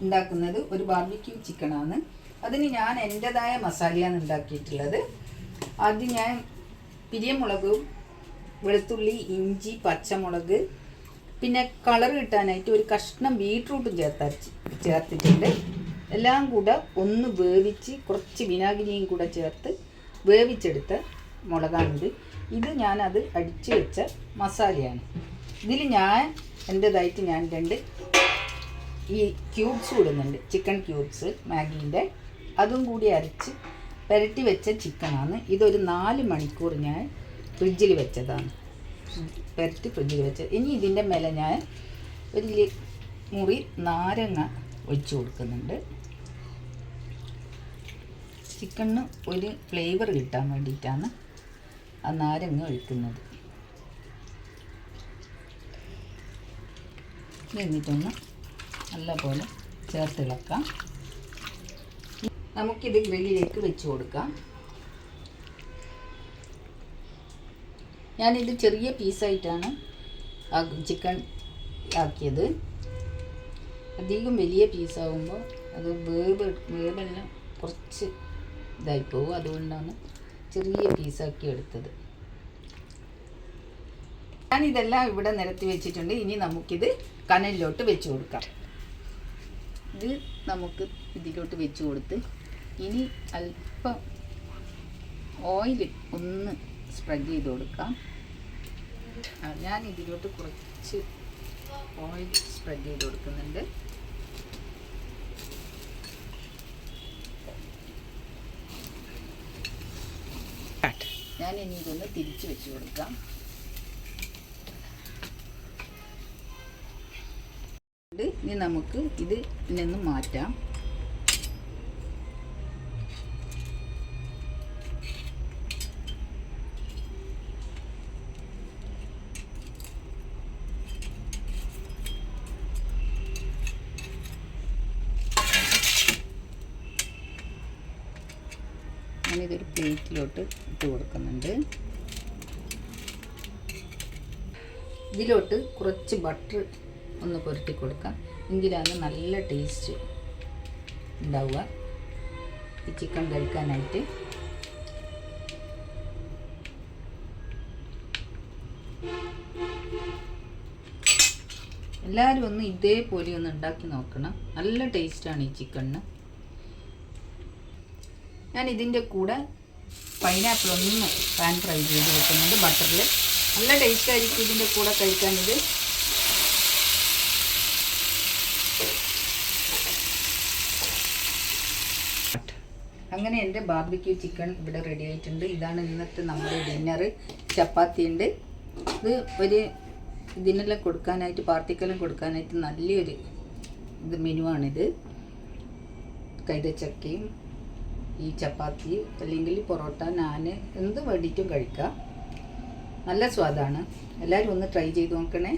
ഉണ്ടാക്കുന്നത് ഒരു ബാർബിക്യൂ ചിക്കനാണ്. അതിന് ഞാൻ എൻ്റെതായ മസാലയാണ് ഉണ്ടാക്കിയിട്ടുള്ളത്. ആദ്യം ഞാൻ പിരിയമുളകും വെളുത്തുള്ളി ഇഞ്ചി പച്ചമുളക് പിന്നെ കളർ കിട്ടാനായിട്ട് ഒരു കഷ്ണം ബീട്രൂട്ടും ചേർത്തിട്ടുണ്ട്. എല്ലാം കൂടെ ഒന്ന് വേവിച്ച് കുറച്ച് വിനാഗിരിയും കൂടെ ചേർത്ത് വേവിച്ചെടുത്ത മുളകാണിത്. ഇത് ഞാനത് അടിച്ചു വെച്ച മസാലയാണ്. ഇതിൽ ഞാൻ എൻ്റെതായിട്ട് ഞാൻ 2 ഈ ക്യൂബ്സ് ഇടുന്നുണ്ട്, ചിക്കൻ ക്യൂബ്സ് മാഗീൻ്റെ. അതും കൂടി അരച്ച് പുരട്ടി വെച്ച ചിക്കനാണ്. ഇതൊരു 4 മണിക്കൂർ ഞാൻ ഫ്രിഡ്ജിൽ വെച്ചതാണ്, പുരട്ടി ഫ്രിഡ്ജിൽ വെച്ചത്. ഇനി ഇതിൻ്റെ മേലെ ഞാൻ ഒരു മുറി നാരങ്ങ ഒഴിച്ച് കൊടുക്കുന്നുണ്ട്. ചിക്കണിന് ഒരു ഫ്ലേവർ കിട്ടാൻ വേണ്ടിയിട്ടാണ് ആ നാരങ്ങ ഒഴിക്കുന്നത്. എന്നിട്ടൊന്ന് നല്ലപോലെ ചേർത്തിളക്കാം. നമുക്കിത് ഗ്രില്ലിലേക്ക് വെച്ച് കൊടുക്കാം. ഞാനിത് ചെറിയ പീസായിട്ടാണ് ചിക്കൻ ആക്കിയത്. അധികം വലിയ പീസാകുമ്പോൾ അത് വേവെല്ലാം കുറച്ച് ഇതായിപ്പോവും. അതുകൊണ്ടാണ് ചെറിയ പീസാക്കി എടുത്തത്. ഞാനിതെല്ലാം ഇവിടെ നിരത്തി വെച്ചിട്ടുണ്ട്. ഇനി നമുക്കിത് കനലിലോട്ട് വെച്ച് കൊടുക്കാം. ഇത് നമുക്ക് ഇതിലോട്ട് വെച്ച് കൊടുത്ത് ഇനി അല്പം ഓയിൽ ഒന്ന് സ്പ്രെഡ് ചെയ്ത് കൊടുക്കാം. ഞാൻ ഇതിലോട്ട് കുറച്ച് ഓയിൽ സ്പ്രെഡ് ചെയ്ത് കൊടുക്കുന്നുണ്ട്. ഞാൻ ഇനി ഇതൊന്ന് തിരിച്ച് വെച്ച് കൊടുക്കാം. ഇനി നമുക്ക് ഇതിൽ നിന്ന് മാറ്റാം. ഞാനിതൊരു പ്ലേറ്റിലോട്ട് ഇട്ട് കൊടുക്കുന്നുണ്ട്. ഇതിലോട്ട് കുറച്ച് ബട്ടർ ഒന്ന് പുരട്ടി കൊടുക്കാം. എങ്കിലാണ് നല്ല ടേസ്റ്റ് ഉണ്ടാവുക ഈ ചിക്കൻ കഴിക്കാനായിട്ട്. എല്ലാവരും ഒന്ന് ഇതേപോലെ ഒന്ന് ഉണ്ടാക്കി നോക്കണം. നല്ല ടേസ്റ്റാണ് ഈ ചിക്കണിന്. ഞാൻ ഇതിൻ്റെ കൂടെ പൈനാപ്പിൾ ഒന്ന് പാൻ ഫ്രൈ ചെയ്ത് വെക്കുന്നുണ്ട് ബട്ടറിൽ. നല്ല ടേസ്റ്റ് ആയിരിക്കും ഇതിൻ്റെ കൂടെ കഴിക്കാനിത്. അങ്ങനെ എൻ്റെ ബാർബിക്യൂ ചിക്കൻ ഇവിടെ റെഡി ആയിട്ടുണ്ട്. ഇതാണ് ഇന്നത്തെ നമ്മുടെ ഡിന്നർ. ചപ്പാത്തി ഉണ്ട്. ഇത് ഒരു ഇതിനെല്ലാം കൊടുക്കാനായിട്ട്, പാർട്ടിക്കെല്ലാം കൊടുക്കാനായിട്ട് നല്ലൊരു മെനുവാണിത്. കൈതച്ചക്കയും ഈ ചപ്പാത്തി അല്ലെങ്കിൽ പൊറോട്ട നാൻ എന്ത് വേണ്ടിയിട്ടും കഴിക്കാം. നല്ല സ്വാദാണ്. എല്ലാവരും ഒന്ന് ട്രൈ ചെയ്ത് നോക്കണേ.